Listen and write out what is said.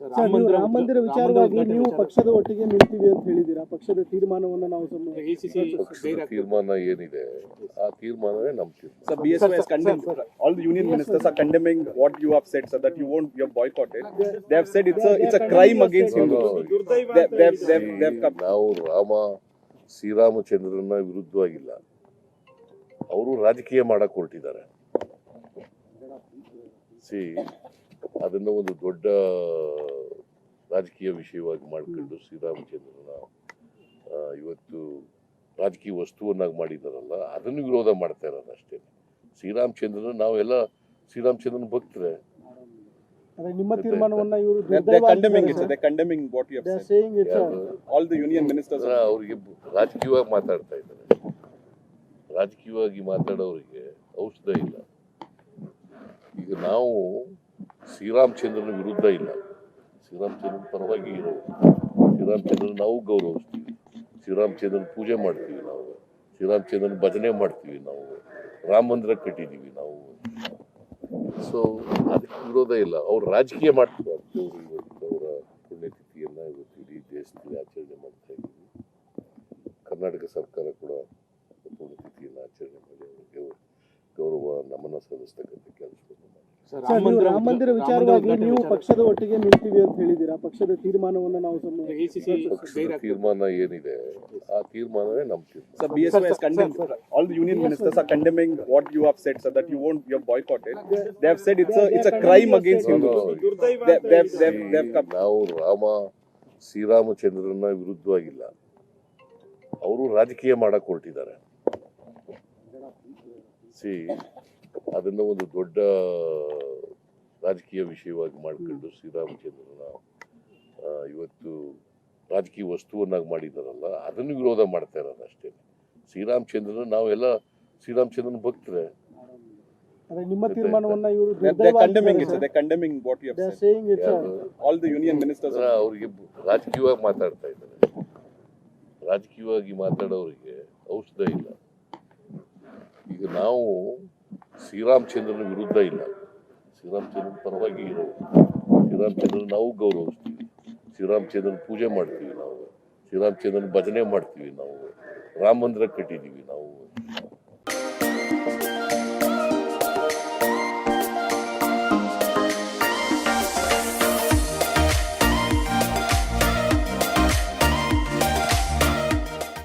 ರಾಮ ಮಂದಿರ ವಿಚಾರವಾಗಿ ನೀವು ಪಕ್ಷದ ಒಟ್ಟಿಗೆ ನಿಲ್ತೀವಿ ಅಂತ ಹೇಳಿದ್ದೀರಾ. ಪಕ್ಷದ ತೀರ್ಮಾನವನ್ನು ನಾವು ಪಕ್ಷದ ತೀರ್ಮಾನ ಏನಿದೆ ಆ ತೀರ್ಮಾನವೇ ನಮ್ಮ ತೀರ್ಮಾನ. Sir, BSY has condemned. All the union ministers are condemning what you have said, sir, that you have boycotted. They have said it's a crime against Hindus. ನಾವು ಶ್ರೀರಾಮಚಂದ್ರನ ವಿರುದ್ಧವಾಗಿಲ್ಲ, ಅವರು ರಾಜಕೀಯ ಮಾಡಕ್ ಹೊರಟಿದ್ದಾರೆ. ಅದನ್ನು ಒಂದು ದೊಡ್ಡ ರಾಜಕೀಯ ವಿಷಯವಾಗಿ ಮಾಡ್ಕೊಂಡು ಶ್ರೀರಾಮಚಂದ್ರನ ಇವತ್ತು ರಾಜಕೀಯ ವಸ್ತುವನ್ನಾಗಿ ಮಾಡಿದಾರಲ್ಲ, ಅದನ್ನು ವಿರೋಧ ಮಾಡ್ತಾ ಇರೋದು ಅಷ್ಟೇ. ಶ್ರೀರಾಮಚಂದ್ರನ ನಾವೆಲ್ಲ ಶ್ರೀರಾಮಚಂದ್ರನ ಭಕ್ತರೆ. ನಿಮ್ಮ ತೀರ್ಮಾನವನ್ನ ಇವರು condemning what you have said. All the union ministers ಅವರಿಗೆ ರಾಜಕೀಯವಾಗಿ ಮಾತಾಡ್ತಾ ಇದ್ದಾರೆ. ರಾಜಕೀಯವಾಗಿ ಮಾತಾಡೋರಿಗೆ ಔಷಧ ಇಲ್ಲ. ಈಗ ನಾವು ಶ್ರೀರಾಮಚಂದ್ರನ ವಿರುದ್ಧ ಇಲ್ಲ, ಶ್ರೀರಾಮಚಂದ್ರನ ಪರವಾಗಿ ಇರೋದು. ಶ್ರೀರಾಮಚಂದ್ರನ ನಾವು ಗೌರವಿಸ್ತೀವಿ, ಶ್ರೀರಾಮಚಂದ್ರನ ಪೂಜೆ ಮಾಡ್ತೀವಿ, ನಾವು ಶ್ರೀರಾಮಚಂದ್ರನ ಭಜನೆ ಮಾಡ್ತೀವಿ, ನಾವು ರಾಮ ಮಂದಿರ ಕಟ್ಟಿದ್ದೀವಿ ನಾವು. ಸೊ ಅದಕ್ಕೆ ವಿರೋಧ ಇಲ್ಲ. ಅವ್ರು ರಾಜಕೀಯ ಮಾಡ್ತಿದ್ದಾರೆ. ಅವರ ಪುಣ್ಯತಿಥಿಯನ್ನು ಇವತ್ತು ಇಡೀ ದೇಶದಲ್ಲಿ ಆಚರಣೆ ಮಾಡ್ತಾ ಇದ್ದೀವಿ. ಕರ್ನಾಟಕ ಸರ್ಕಾರ ಕೂಡ ಪುಣ್ಯತಿಥಿಯನ್ನು ಆಚರಣೆ ಮಾಡಿ ಅವರಿಗೆ ಗೌರವ ನಮನ ಸಲ್ಲಿಸ್ತಕ್ಕಂಥ ಕೆಲಸವನ್ನು ಮಾಡಿ. ರಾಮ ಮಂದಿರ ವಿಚಾರವಾಗಿ ನೀವು ಪಕ್ಷದ ಒಟ್ಟಿಗೆ ನಿಲ್ತೀವಿ ಅಂತ ಹೇಳಿದ್ದೀರಾ. ಪಕ್ಷದ ತೀರ್ಮಾನವನ್ನು ನಾವು ಪಕ್ಷದ ತೀರ್ಮಾನ ಏನಿದೆ ಆ ತೀರ್ಮಾನವೇ ನಮ್ಮ ತೀರ್ಮಾನ. Sir, BSY has condemned. All the union ministers are condemning what you have said, sir, that you have boycotted. They have said it's a crime against Hindus. ನಾವು ಶ್ರೀರಾಮಚಂದ್ರನ ವಿರುದ್ಧವಾಗಿಲ್ಲ, ಅವರು ರಾಜಕೀಯ ಮಾಡಕ್ ಹೊರಟಿದ್ದಾರೆ. ಅದನ್ನು ಒಂದು ದೊಡ್ಡ ರಾಜಕೀಯ ವಿಷಯವಾಗಿ ಮಾಡ್ಕೊಂಡು ಶ್ರೀರಾಮಚಂದ್ರನ ಇವತ್ತು ರಾಜಕೀಯ ವಸ್ತುವನ್ನಾಗಿ ಮಾಡಿದಾರಲ್ಲ, ಅದನ್ನು ವಿರೋಧ ಮಾಡ್ತಾ ಇರೋದು ಅಷ್ಟೇ. ಶ್ರೀರಾಮಚಂದ್ರನ ನಾವೆಲ್ಲ ಶ್ರೀರಾಮಚಂದ್ರನ ಭಕ್ತರೆ. ನಿಮ್ಮ ತೀರ್ಮಾನವನ್ನ ಇವರು condemning what you have said. All the union ministers ಅವರಿಗೆ ರಾಜಕೀಯವಾಗಿ ಮಾತಾಡ್ತಾ ಇದ್ದಾರೆ. ರಾಜಕೀಯವಾಗಿ ಮಾತಾಡೋರಿಗೆ ಔಷಧ ಇಲ್ಲ. ಈಗ ನಾವು ಶ್ರೀರಾಮಚಂದ್ರನ ವಿರುದ್ಧ ಇಲ್ಲ, ಶ್ರೀರಾಮಚಂದ್ರನ ಪರವಾಗಿ ಇರೋದು. ಶ್ರೀರಾಮಚಂದ್ರನ ನಾವು ಗೌರವಿಸ್ತೀವಿ, ಶ್ರೀರಾಮಚಂದ್ರನ ಪೂಜೆ ಮಾಡ್ತೀವಿ, ನಾವು ಶ್ರೀರಾಮಚಂದ್ರನ ಭಜನೆ ಮಾಡ್ತೀವಿ, ನಾವು ರಾಮ ಮಂದಿರ ಕಟ್ಟಿದ್ದೀವಿ ನಾವು.